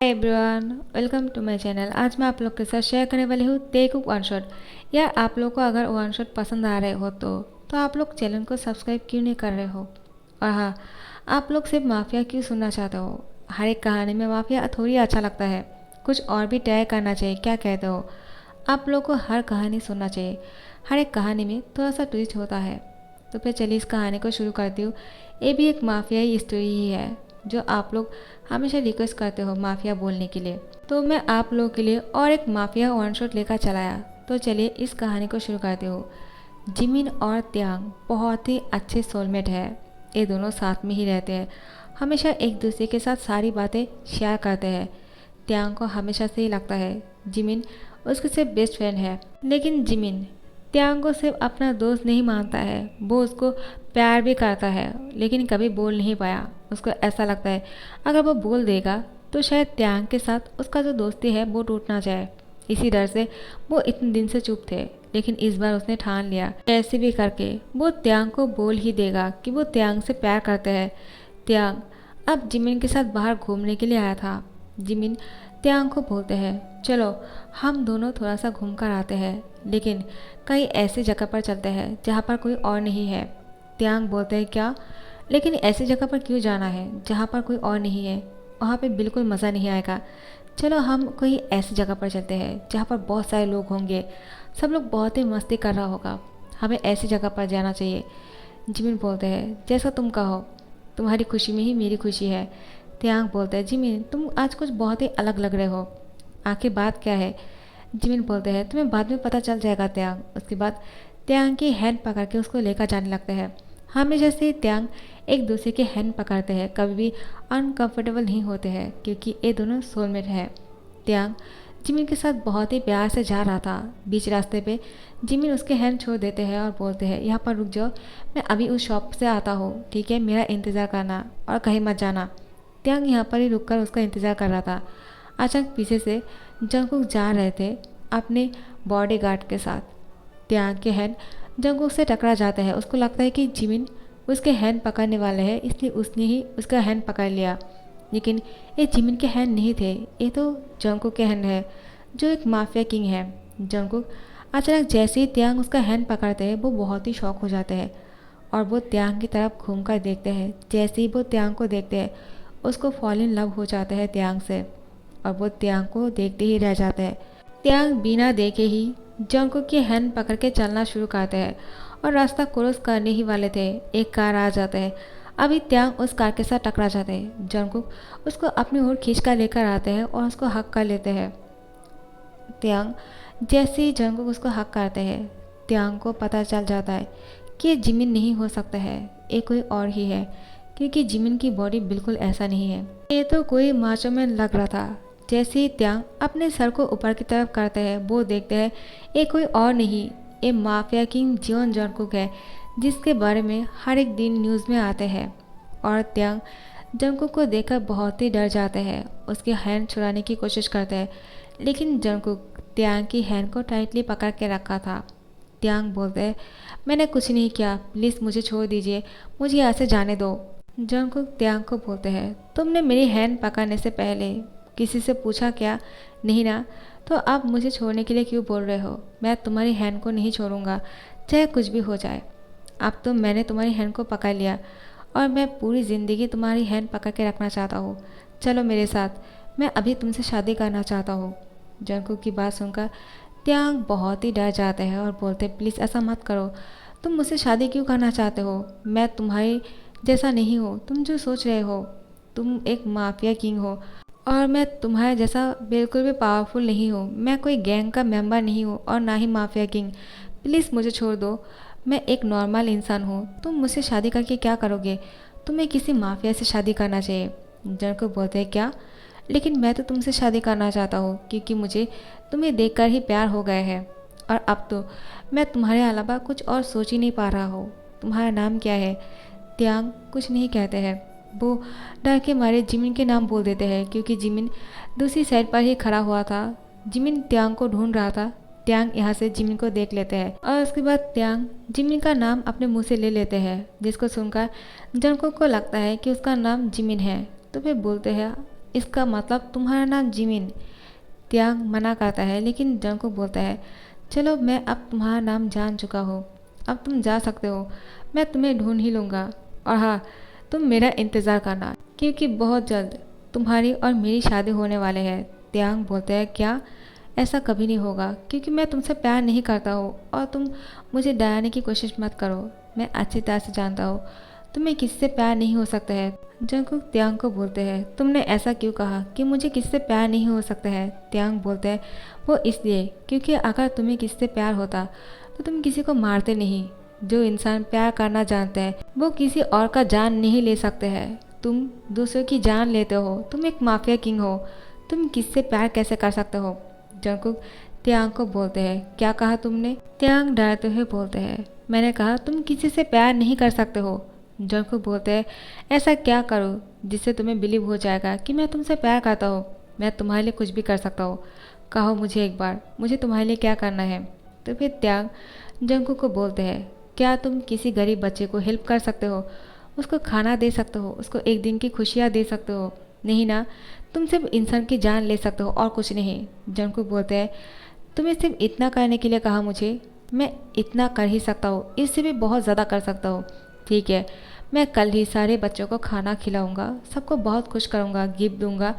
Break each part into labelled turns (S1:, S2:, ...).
S1: Hi everyone, welcome to my channel. आज मैं आप लोग के साथ शेयर करने वाली हूँ तेकुक वन शॉट। यार आप लोग को अगर वन शॉट पसंद आ रहे हो तो आप लोग चैनल को सब्सक्राइब क्यों नहीं कर रहे हो। और हाँ, आप लोग सिर्फ माफिया क्यों सुनना चाहते हो। हर एक कहानी में माफिया थोड़ी अच्छा लगता है, कुछ और भी ट्राई करना चाहिए। क्या कहते हो? आप लोग को हर कहानी सुनना चाहिए। हर एक कहानी में थोड़ा सा ट्विस्ट होता है। तो फिर चलिए इस कहानी को शुरू करती हूँ। ये भी एक माफियाई स्टोरी ही है जो आप लोग हमेशा रिक्वेस्ट करते हो माफिया बोलने के लिए। तो मैं आप लोगों के लिए और एक माफिया वन शॉट लेकर चलाया। तो चलिए इस कहानी को शुरू करते हो। जिमिन और त्यांग बहुत ही अच्छे सोलमेट है। ये दोनों साथ में ही रहते हैं, हमेशा एक दूसरे के साथ सारी बातें शेयर करते हैं। त्यांग को हमेशा से ही लगता है जिमिन उसके सिर्फ बेस्ट फ्रेंड है, लेकिन जिमिन त्यांग को सिर्फ अपना दोस्त नहीं मानता है, वो उसको प्यार भी करता है, लेकिन कभी बोल नहीं पाया। उसको ऐसा लगता है अगर वो बोल देगा तो शायद त्यांग के साथ उसका जो दोस्ती है वो टूट ना जाए। इसी डर से वो इतने दिन से चुप थे, लेकिन इस बार उसने ठान लिया कैसे भी करके वो त्यांग को बोल ही देगा कि वो त्यांग से प्यार करते हैं। त्यांग अब जिमिन के साथ बाहर घूमने के लिए आया था। जिमिन त्यांग को बोलते हैं चलो हम दोनों थोड़ा सा घूम कर आते हैं, लेकिन कई ऐसी जगह पर चलते हैं जहाँ पर कोई और नहीं है। त्यांग बोलते हैं क्या, लेकिन ऐसी जगह पर क्यों जाना है जहाँ पर कोई और नहीं है? वहाँ पे बिल्कुल मज़ा नहीं आएगा। चलो हम कोई ऐसी जगह पर चलते हैं जहाँ पर बहुत सारे लोग होंगे, सब लोग बहुत ही मस्ती कर रहा होगा। हमें ऐसी जगह पर जाना चाहिए। जिमिन बोलते हैं जैसा तुम कहो, तुम्हारी खुशी में ही मेरी खुशी है। त्यांग बोलता है जिमिन तुम आज कुछ बहुत ही अलग लग रहे हो, आखिर बात क्या है? जिमिन बोलते हैं तुम्हें बाद में पता चल जाएगा त्यांग। उसके बाद त्यांग की हैंड पकड़ के उसको लेकर जाने लगते हैं। हमेशा से त्यांग एक दूसरे के हैंड पकड़ते हैं, कभी भी अनकंफर्टेबल नहीं होते हैं क्योंकि ये दोनों सोलमेट है। त्यांग जिमिन के साथ बहुत ही प्यार से जा रहा था। बीच रास्ते पे जिमिन उसके हैंड छोड़ देते हैं और बोलते हैं यहाँ पर रुक जाओ, मैं अभी उस शॉप से आता हूँ, ठीक है? मेरा इंतज़ार करना और कहीं मत जाना। त्यांग यहाँ पर ही रुककर उसका इंतज़ार कर रहा था। अचानक पीछे से जंगकुक जा रहे थे अपने बॉडीगार्ड के साथ। त्यांग के हैंड जंगकुक से टकरा जाते हैं। उसको लगता है कि जिमिन उसके हैंड पकड़ने वाले हैं, इसलिए उसने ही उसका हैंड पकड़ लिया। लेकिन ये जिमिन के हैंड नहीं थे, ये तो जंगकुक के हैंड है जो एक माफिया किंग है। जंगकुक अचानक जैसे ही त्यांग उसका हैंड पकड़ते हैं वो बहुत ही शॉक हो जाते हैं और वो त्यांग की तरफ घूमकर देखते हैं। जैसे ही वो त्यांग को देखते हैं उसको फॉल इन लव हो जाते हैं त्यांग से, और वो त्यांग को देखते ही रह जाते हैं। त्यांग बिना देखे ही जंगकुक की हैंड पकड़ के चलना शुरू करते हैं और रास्ता क्रॉस करने ही वाले थे, एक कार आ जाते हैं। अभी त्यांग उस कार के साथ टकरा जाते हैं। जंगकुक उसको अपनी ओर खींच कर लेकर आते हैं और उसको हक कर लेते हैं। त्यांग जैसे ही जंगकुक उसको हक करते हैं, त्यांग को पता चल जाता है कि ये जिमिन नहीं हो सकता है, ये कोई और ही है, क्योंकि जिमिन की बॉडी बिल्कुल ऐसा नहीं है। ये तो कोई माचो में लग रहा था। जैसे ही त्यांग अपने सर को ऊपर की तरफ करते हैं वो देखते हैं ये कोई और नहीं, ये माफिया किंग जियोन जंगकुक है, जिसके बारे में हर एक दिन न्यूज़ में आते हैं। और त्यांग जंगकुक को देखकर बहुत ही डर जाते हैं, उसके हैंड छुड़ाने की कोशिश करते हैं, लेकिन जंगकुक त्यांग की हैंड को टाइटली पकड़ के रखा था। त्यांग बोलते हैं मैंने कुछ नहीं किया, प्लीज़ मुझे छोड़ दीजिए, मुझे यहाँ से जाने दो। जंगकुक त्यांग को बोलते हैं तुमने मेरी हैंड पकड़ने से पहले किसी से पूछा क्या? नहीं ना, तो अब मुझे छोड़ने के लिए क्यों बोल रहे हो? मैं तुम्हारी हैंड को नहीं छोड़ूंगा, चाहे कुछ भी हो जाए। अब तो मैंने तुम्हारी हैंड को पकड़ लिया और मैं पूरी ज़िंदगी तुम्हारी हैंड पकड़ के रखना चाहता हूँ। चलो मेरे साथ, मैं अभी तुमसे शादी करना चाहता हूँ। जंगकुक की बात सुनकर त्यांग बहुत ही डर जाते हैं और बोलते प्लीज़ ऐसा मत करो, तुम मुझसे शादी क्यों करना चाहते हो? मैं तुम्हारी जैसा नहीं हूँ, तुम जो सोच रहे हो। तुम एक माफिया किंग हो और मैं तुम्हारे जैसा बिल्कुल भी पावरफुल नहीं हूँ। मैं कोई गैंग का मेंबर नहीं हूँ और ना ही माफिया किंग। प्लीज़ मुझे छोड़ दो, मैं एक नॉर्मल इंसान हूँ। तुम मुझसे शादी करके क्या करोगे? तुम्हें किसी माफिया से शादी करना चाहिए। जंगकुक बोलते हैं क्या, लेकिन मैं तो तुमसे शादी करना चाहता हूँ क्योंकि मुझे तुम्हें देखकर ही प्यार हो गया है, और अब तो मैं तुम्हारे अलावा कुछ और सोच ही नहीं पा रहा हूँ। तुम्हारा नाम क्या है? त्यांग कुछ नहीं कहते हैं, वो डर के मारे जिमिन के नाम बोल देते हैं क्योंकि जिमिन दूसरी साइड पर ही खड़ा हुआ था। जिमिन त्यांग को ढूंढ रहा था। त्यांग यहाँ से जिमिन को देख लेते हैं और उसके बाद त्यांग जिमिन का नाम अपने मुंह से ले लेते हैं, जिसको सुनकर जंगकुक को लगता है कि उसका नाम जिमिन है। तो वे बोलते हैं इसका मतलब तुम्हारा नाम जिमिन। त्यांग मना करता है लेकिन जंगकुक बोलता है, चलो मैं अब तुम्हारा नाम जान चुका हूँ, अब तुम जा सकते हो, मैं तुम्हें ढूंढ ही लूँगा। और हाँ, तुम मेरा इंतज़ार करना क्योंकि बहुत जल्द तुम्हारी और मेरी शादी होने वाले है। त्यांग बोलते हैं, क्या? ऐसा कभी नहीं होगा क्योंकि मैं तुमसे प्यार नहीं करता हूँ और तुम मुझे डराने की कोशिश मत करो। मैं अच्छी तरह से जानता हूँ तुम्हें किससे प्यार नहीं हो सकता है। जंगकुक त्यांग को बोलते हैं, तुमने ऐसा क्यों कहा कि मुझे किससे प्यार नहीं हो सकता है? त्यांग बोलते हैं, वो इसलिए क्योंकि अगर तुम्हें किससे प्यार होता तो तुम किसी को मारते नहीं। जो इंसान प्यार करना जानते हैं वो किसी और का जान नहीं ले सकते हैं। तुम दूसरों की जान लेते हो, तुम एक माफिया किंग हो, तुम किससे प्यार कैसे कर सकते हो? जंगकुक त्यांग को बोलते हैं, क्या कहा तुमने? त्यांग डरते हुए बोलते हैं, मैंने कहा तुम किसी से प्यार नहीं कर सकते हो। जंगकुक बोलते हैं, ऐसा क्या करूँ जिससे तुम्हें बिलीव हो जाएगा कि मैं तुमसे प्यार करता हूँ? मैं तुम्हारे लिए कुछ भी कर सकता हूँ, कहो मुझे एक बार, मुझे तुम्हारे लिए क्या करना है? तो फिर त्यांग जंगकुक को बोलते हैं, क्या तुम किसी गरीब बच्चे को हेल्प कर सकते हो? उसको खाना दे सकते हो, उसको एक दिन की खुशियाँ दे सकते हो? नहीं ना, तुम सिर्फ इंसान की जान ले सकते हो और कुछ नहीं। जंगकुक बोलते हैं, तुम्हें सिर्फ इतना करने के लिए कहा मुझे, मैं इतना कर ही सकता हूँ, इससे भी बहुत ज़्यादा कर सकता हूँ। ठीक है, मैं कल ही सारे बच्चों को खाना खिलाऊंगा, सबको बहुत खुश करूंगा, गिफ्ट दूंगा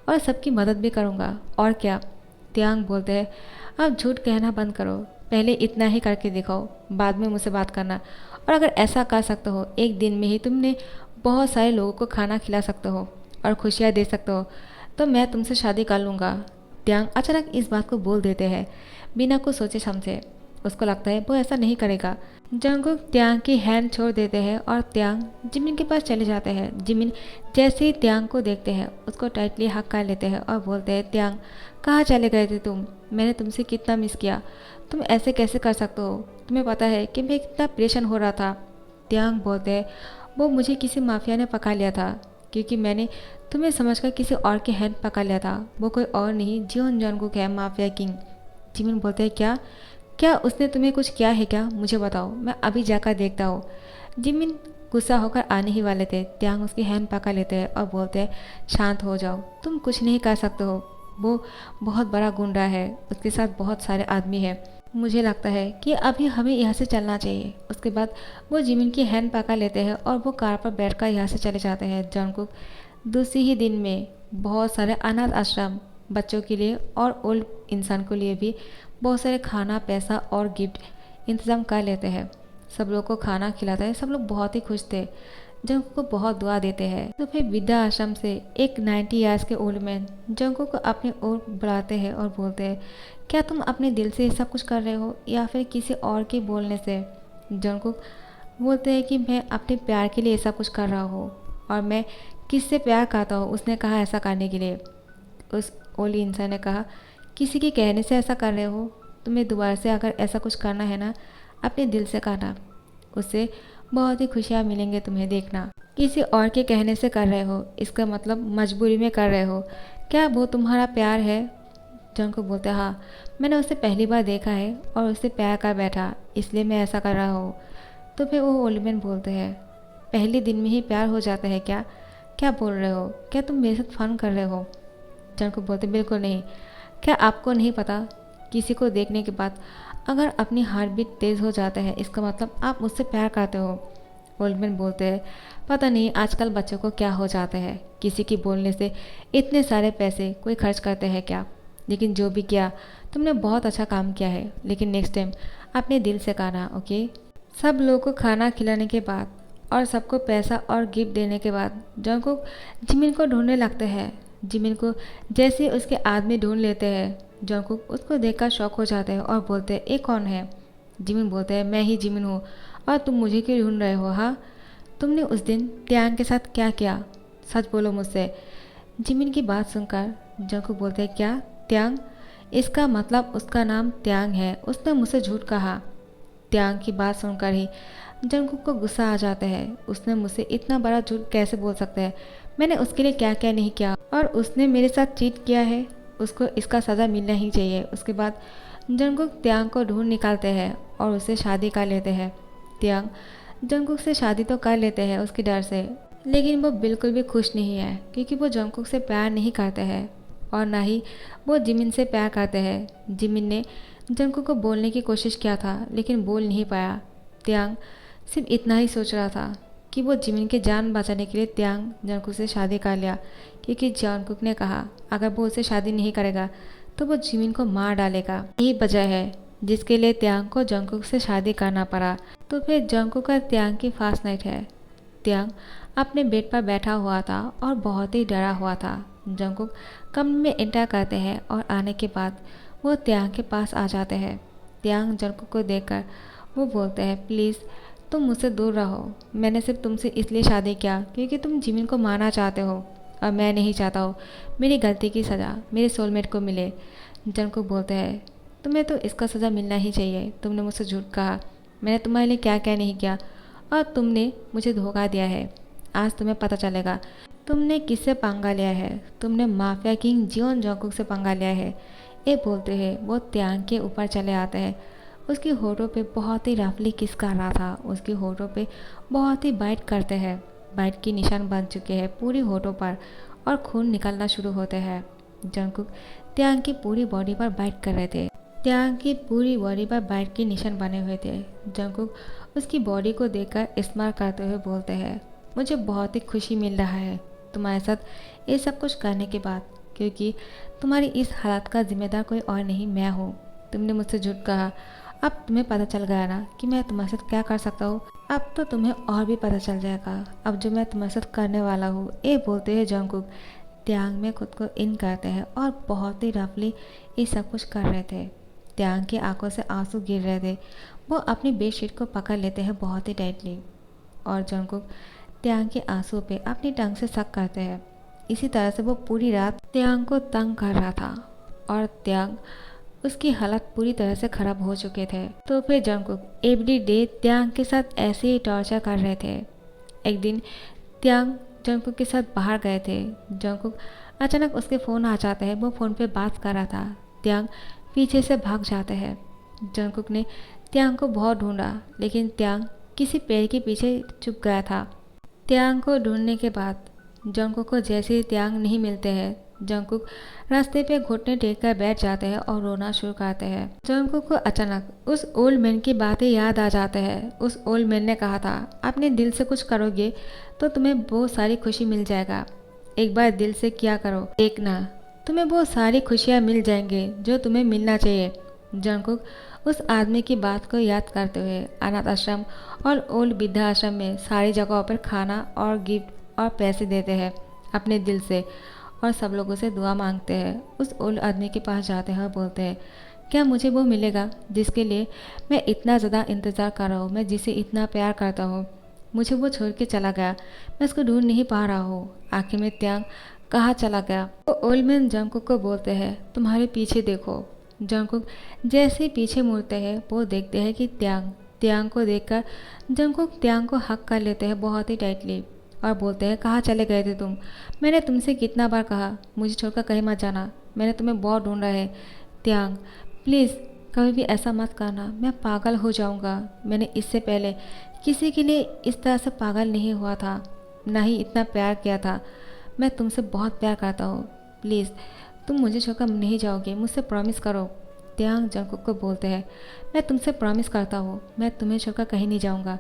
S1: और सबकी मदद भी करूंगा। और क्या? त्यांग बोलते हैं, अब झूठ कहना बंद करो, पहले इतना ही करके दिखाओ, बाद में मुझसे बात करना। और अगर ऐसा कर सकते हो, एक दिन में ही तुमने बहुत सारे लोगों को खाना खिला सकते हो और खुशियाँ दे सकते हो, तो मैं तुमसे शादी कर लूँगा। त्यांग अचानक इस बात को बोल देते हैं बिना कुछ सोचे समझे। उसको लगता है वो ऐसा नहीं करेगा। जंगकुक त्यांग की हैंड छोड़ देते हैं और त्यांग जिमिन के पास चले जाते हैं। जिमिन जैसे ही त्यांग को देखते हैं उसको टाइटली हक कर लेते हैं और बोलते हैं, त्यांग कहाँ चले गए थे तुम? मैंने तुमसे कितना मिस किया, तुम ऐसे कैसे कर सकते हो? तुम्हें पता है कि मैं कितना परेशान हो रहा था। त्यांग बोलते हैं, वो मुझे किसी माफिया ने पकड़ लिया था क्योंकि मैंने तुम्हें समझकर किसी और के हैंड पकड़ लिया था। वो कोई और नहीं, जियोन जंगकुक है, माफिया किंग। जिमिन बोलते हैं, क्या? क्या उसने तुम्हें कुछ किया है क्या? मुझे बताओ, मैं अभी जाकर देखता हूँ। जिमिन गुस्सा होकर आने ही वाले थे। त्यांग उसकी हैंड पकड़ लेते हैं और बोलते हैं, शांत हो जाओ, तुम कुछ नहीं कर सकते हो। वो बहुत बड़ा गुंडा है, उसके साथ बहुत सारे आदमी हैं। मुझे लगता है कि अभी हमें यहाँ से चलना चाहिए। उसके बाद वो जिमिन की हैंड पकड़ लेते हैं और वो कार पर बैठकर यहाँ से चले जाते हैं। जंगकुक दूसरे ही दिन में बहुत सारे अनाथ आश्रम बच्चों के लिए और ओल्ड इंसान के लिए भी बहुत सारे खाना, पैसा और गिफ्ट इंतज़ाम कर लेते हैं। सब लोग को खाना खिलाता है, सब लोग बहुत ही खुश थे। जंगकुक को बहुत दुआ देते हैं। तो फिर वृद्धा आश्रम से एक 90 ईयर्स के ओल्ड मैन जंगकुक को अपनी ओर बुलाते हैं और बोलते हैं, क्या तुम अपने दिल से सब कुछ कर रहे हो या फिर किसी और के बोलने से? जंगकुक बोलते हैं कि मैं अपने प्यार के लिए ऐसा कुछ कर रहा हूँ और मैं किससे प्यार करता हूँ उसने कहा ऐसा करने के लिए। उस ओल्ड इंसान ने कहा, किसी के कहने से ऐसा कर रहे हो? तुम्हें दोबारा से अगर ऐसा कुछ करना है ना, अपने दिल से करना, उससे बहुत ही खुशियाँ मिलेंगे तुम्हें, देखना। किसी और के कहने से कर रहे हो, इसका मतलब मजबूरी में कर रहे हो। क्या वो तुम्हारा प्यार है? जंगकुक बोलते हैं, हाँ, मैंने उसे पहली बार देखा है और उससे प्यार कर बैठा, इसलिए मैं ऐसा कर रहा हूँ। तो फिर वो ओल्ड मैन बोलते हैं, पहले दिन में ही प्यार हो जाता है क्या? क्या बोल रहे हो? क्या तुम मेरे साथ फन कर रहे हो? जंगकुक बोलते, बिल्कुल नहीं। क्या आपको नहीं पता, किसी को देखने के बाद अगर अपनी हार्ट बीट तेज़ हो जाता है इसका मतलब आप मुझसे प्यार करते हो। ओल्ड मैन बोलते हैं, पता नहीं आजकल बच्चों को क्या हो जाता है, किसी के बोलने से इतने सारे पैसे कोई खर्च करते हैं क्या? लेकिन जो भी किया तुमने बहुत अच्छा काम किया है, लेकिन नेक्स्ट टाइम अपने दिल से करना, ओके? सब लोगों को खाना खिलाने के बाद और सबको पैसा और गिफ्ट देने के बाद जंगकुक जिमिन को ढूंढने लगते हैं। जिमिन को जैसे ही उसके आदमी ढूंढ लेते हैं, जंगकुक उसको देखकर शॉक हो जाते हैं और बोलते हैं, ये कौन है? जिमिन बोलते हैं, मैं ही जिमिन हूँ और तुम मुझे क्यों ढूंढ रहे हो? हाँ, तुमने उस दिन त्यांग के साथ क्या किया? सच बोलो मुझसे। जिमिन की बात सुनकर जंगकुक बोलते हैं, क्या? त्यांग? इसका मतलब उसका नाम त्यांग है, उसने मुझसे झूठ कहा। त्यांग की बात सुनकर ही जंगकुक को गुस्सा आ जाता है। उसने मुझसे इतना बड़ा झूठ कैसे बोल सकता है? मैंने उसके लिए क्या क्या नहीं किया और उसने मेरे साथ चीट किया है, उसको इसका सज़ा मिलना ही चाहिए। उसके बाद जंगकुक त्यांग को ढूंढ निकालते हैं और उससे शादी कर लेते हैं। त्यांग जंगकुक से शादी तो कर लेते हैं उसके डर से, लेकिन वो बिल्कुल भी खुश नहीं है क्योंकि वो जंगकुक से प्यार नहीं करते हैं और ना ही वो जिमिन से प्यार करते हैं। जिमिन ने जंगकुक को बोलने की कोशिश किया था लेकिन बोल नहीं पाया। त्यांग सिर्फ इतना ही सोच रहा था कि वो जिमिन की जान बचाने के लिए त्यांग जंगकुक से शादी कर लिया क्योंकि जंगकुक ने कहा अगर वो उससे शादी नहीं करेगा तो वो जिमिन को मार डालेगा। यही वजह है जिसके लिए त्यांग को जंगकुक से शादी करना पड़ा। तो फिर जंगकुक का त्यांग की फास्ट नाइट है। त्यांग अपने बेड पर बैठा हुआ था और बहुत ही डरा हुआ था। जंगकुक कमरे में एंटर करते हैं और आने के बाद वो त्यांग के पास आ जाते हैं। त्यांग जंगकुक को देखकर वो बोलते हैं प्लीज़ तुम मुझसे दूर रहो। मैंने सिर्फ तुमसे इसलिए शादी किया क्योंकि तुम जिमिन को मारना चाहते हो और मैं नहीं चाहता हूँ मेरी गलती की सज़ा मेरे सोलमेट को मिले। जंगकुक बोलते हैं तुम्हें तो इसका सज़ा मिलना ही चाहिए। तुमने मुझसे झूठ कहा, मैंने तुम्हारे लिए क्या क्या नहीं किया और तुमने मुझे धोखा दिया है। आज तुम्हें पता चलेगा तुमने किससे पंगा लिया है। तुमने माफिया किंग जियोन जंगकुक से पंगा लिया है। ये बोलते हैं वो त्यांग के ऊपर चले आते हैं। उसकी होठों पे बहुत ही रफली किस कर रहा था। उसकी होठों पे बहुत ही बाइट करते हैं। बाइट के निशान बन चुके हैं पूरी होठों पर और खून निकलना शुरू होते हैं। जंगकुक त्यांग की पूरी बॉडी पर बाइट कर रहे थे। त्यांग की पूरी बॉडी पर बाइट के निशान बने हुए थे। जंगकुक उसकी बॉडी को देखकर इस्तेमाल करते हुए बोलते हैं मुझे बहुत ही खुशी मिल रहा है तुम्हारे साथ ये सब कुछ करने के बाद क्योंकि तुम्हारी इस हालत का जिम्मेदार कोई और नहीं मैं हूँ। तुमने मुझसे झूठ कहा, अब तुम्हें पता चल गया ना कि मैं तुम्हारे साथ क्या कर सकता हूँ। अब तो तुम्हें और भी पता चल जाएगा अब जो मैं तुम्हारे साथ करने वाला हूँ। ये बोलते हैं जंगकुक त्यांग में खुद को इन करते हैं और बहुत ही रफली ये सब कुछ कर रहे थे। त्यांग की आंखों से आंसू गिर रहे थे। वो अपनी बेडशीट को पकड़ लेते हैं बहुत ही टाइटली और जंगकुक त्यांग के आंसू पे अपनी टंग से सक करते हैं। इसी तरह से वो पूरी रात त्यांग को तंग कर रहा था और त्यांग उसकी हालत पूरी तरह से खराब हो चुके थे। तो फिर जंगकुक एवरी डे त्यांग के साथ ऐसे ही टॉर्चर कर रहे थे। एक दिन त्यांग जंगकुक के साथ बाहर गए थे। जंगकुक अचानक उसके फ़ोन आ जाते हैं। वो फ़ोन पे बात कर रहा था। त्यांग पीछे से भाग जाते हैं। जंगकुक ने त्यांग को बहुत ढूंढा लेकिन त्यांग किसी पेड़ के पीछे छुप गया था। त्यांग को ढूंढने के बाद जंगकुक को जैसे ही त्यांग नहीं मिलते हैं जंगकुक रास्ते पे घुटने टेक कर बैठ जाते हैं और रोना शुरू करते हैं। जंगकुक को अचानक उस ओल्ड मैन की बातें याद आ जाते हैं। उस ओल्ड मैन ने कहा था अपने दिल से कुछ करोगे तो तुम्हें बहुत सारी खुशी मिल जाएगा। एक बार दिल से क्या करो देखना तुम्हें बहुत सारी खुशियाँ मिल जाएंगे जो तुम्हें मिलना चाहिए। जंगकुक उस आदमी की बात को याद करते हुए अनाथ आश्रम और ओल्ड वृद्धाश्रम में सारी जगहों पर खाना और गिफ्ट और पैसे देते हैं अपने दिल से और सब लोगों से दुआ मांगते हैं। उस ओल्ड आदमी के पास जाते हैं और बोलते हैं क्या मुझे वो मिलेगा जिसके लिए मैं इतना ज़्यादा इंतज़ार कर रहा हूँ, मैं जिसे इतना प्यार करता हूँ। मुझे वो छोड़ के चला गया, मैं उसको ढूंढ नहीं पा रहा हूँ। आखिर में त्यांग कहाँ चला गया। वो ओल्ड मैन जंगकुक को बोलते हैं तुम्हारे पीछे देखो। जंगकुक जैसे ही पीछे मुड़ते हैं वो देखते हैं कि त्यांग को देखकर जंगकुक त्यांग को हक कर लेते हैं बहुत ही टाइटली और बोलते हैं कहाँ चले गए थे तुम। मैंने तुमसे कितना बार कहा मुझे छोड़कर कहीं मत जाना, मैंने तुम्हें बहुत ढूंढा है। त्यांग प्लीज़ कभी भी ऐसा मत करना, मैं पागल हो जाऊंगा। मैंने इससे पहले किसी के लिए इस तरह से पागल नहीं हुआ था, ना ही इतना प्यार किया था। मैं तुमसे बहुत प्यार करता हूँ, प्लीज़ तुम मुझे छोड़कर नहीं जाओगे, मुझसे प्रॉमिस करो। त्यांग जंगकुक को बोलते हैं मैं तुमसे प्रॉमिस करता हूँ मैं तुम्हें छोड़कर कहीं नहीं जाऊँगा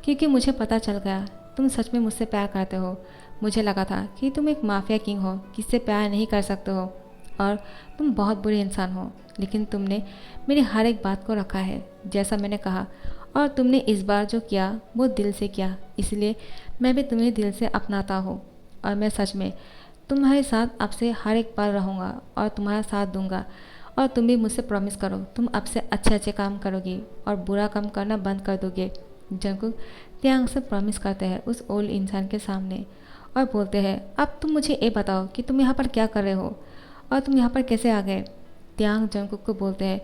S1: क्योंकि मुझे पता चल गया तुम सच में मुझसे प्यार करते हो। मुझे लगा था कि तुम एक माफिया किंग हो, किससे प्यार नहीं कर सकते हो और तुम बहुत बुरे इंसान हो, लेकिन तुमने मेरी हर एक बात को रखा है जैसा मैंने कहा और तुमने इस बार जो किया वो दिल से किया, इसलिए मैं भी तुम्हें दिल से अपनाता हूँ और मैं सच में तुम्हारे साथ अब से हर एक पल रहूँगा और तुम्हारा साथ दूंगा। और तुम भी मुझसे प्रॉमिस करो तुम अब से अच्छे अच्छे काम करोगी और बुरा काम करना बंद कर दोगे। जंगकुक त्यांग से प्रॉमिस करते हैं उस ओल्ड इंसान के सामने और बोलते हैं अब तुम मुझे ये बताओ कि तुम यहाँ पर क्या कर रहे हो और तुम यहाँ पर कैसे आ गए। त्यांग जंगकुक को बोलते हैं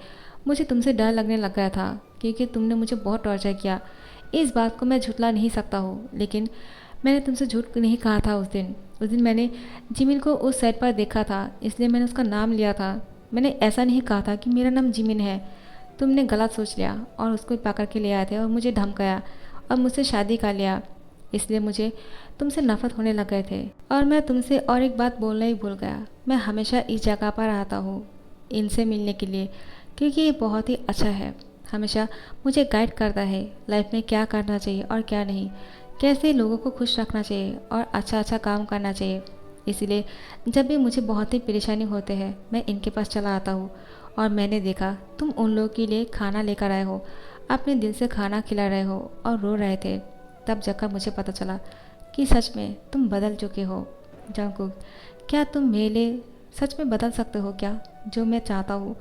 S1: मुझे तुमसे डर लगने लग गया था क्योंकि तुमने मुझे बहुत टॉर्चर किया। इस बात को मैं झुटला नहीं सकता हूँ, लेकिन मैंने तुमसे झूठ नहीं कहा था। उस दिन मैंने जिमिन को उस साइड पर देखा था, इसलिए मैंने उसका नाम लिया था। मैंने ऐसा नहीं कहा था कि मेरा नाम जिमिन है। तुमने गलत सोच लिया और उसको पकड़ के ले आए थे और मुझे धमकाया और मुझसे शादी कर लिया। इसलिए मुझे तुमसे नफरत होने लग गए थे। और मैं तुमसे और एक बात बोलना ही भूल गया, मैं हमेशा इस जगह पर आता हूँ इनसे मिलने के लिए, क्योंकि ये बहुत ही अच्छा है। हमेशा मुझे गाइड करता है लाइफ में क्या करना चाहिए और क्या नहीं, कैसे लोगों को खुश रखना चाहिए और अच्छा अच्छा काम करना चाहिए। इसलिए जब भी मुझे बहुत ही परेशानी होते हैं मैं इनके पास चला आता हूँ। और मैंने देखा तुम उन लोगों के लिए खाना लेकर आए हो, अपने दिल से खाना खिला रहे हो और रो रहे थे। तब जाकर मुझे पता चला कि सच में तुम बदल चुके हो। जंगकुक, क्या तुम मेरे लिए सच में बदल सकते हो क्या, जो मैं चाहता हूँ?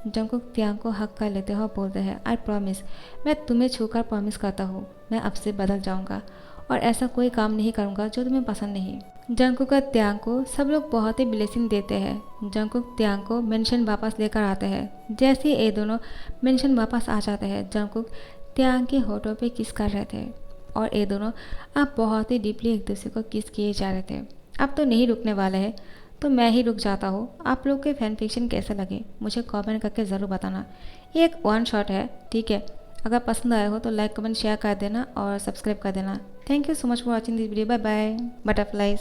S1: जंगकुक त्यांग को हक कर लेते हो, बोलते हैं आई प्रॉमिस, मैं तुम्हें छूकर प्रॉमिस करता हूँ मैं अब से बदल जाऊँगा और ऐसा कोई काम नहीं करूँगा जो तुम्हें पसंद नहीं। जंगकुक और त्यांग को सब लोग बहुत ही ब्लेसिंग देते हैं। जंगकुक त्यांग को मेंशन वापस लेकर आते हैं। जैसे ही ये दोनों मेंशन वापस आ जाते हैं, जंगकुक त्यांग के होठों पे किस कर रहे थे और ये दोनों अब बहुत ही डीपली एक दूसरे को किस किए जा रहे थे। अब तो नहीं रुकने वाले हैं, तो मैं ही रुक जाता हूँ। आप लोग के फैन फिक्शन कैसे लगे मुझे कमेंट करके ज़रूर बताना। ये एक वन शॉट है, ठीक है। अगर पसंद आया हो तो लाइक कमेंट शेयर कर देना और सब्सक्राइब कर देना। Thank you so much for watching this video. Bye bye butterflies.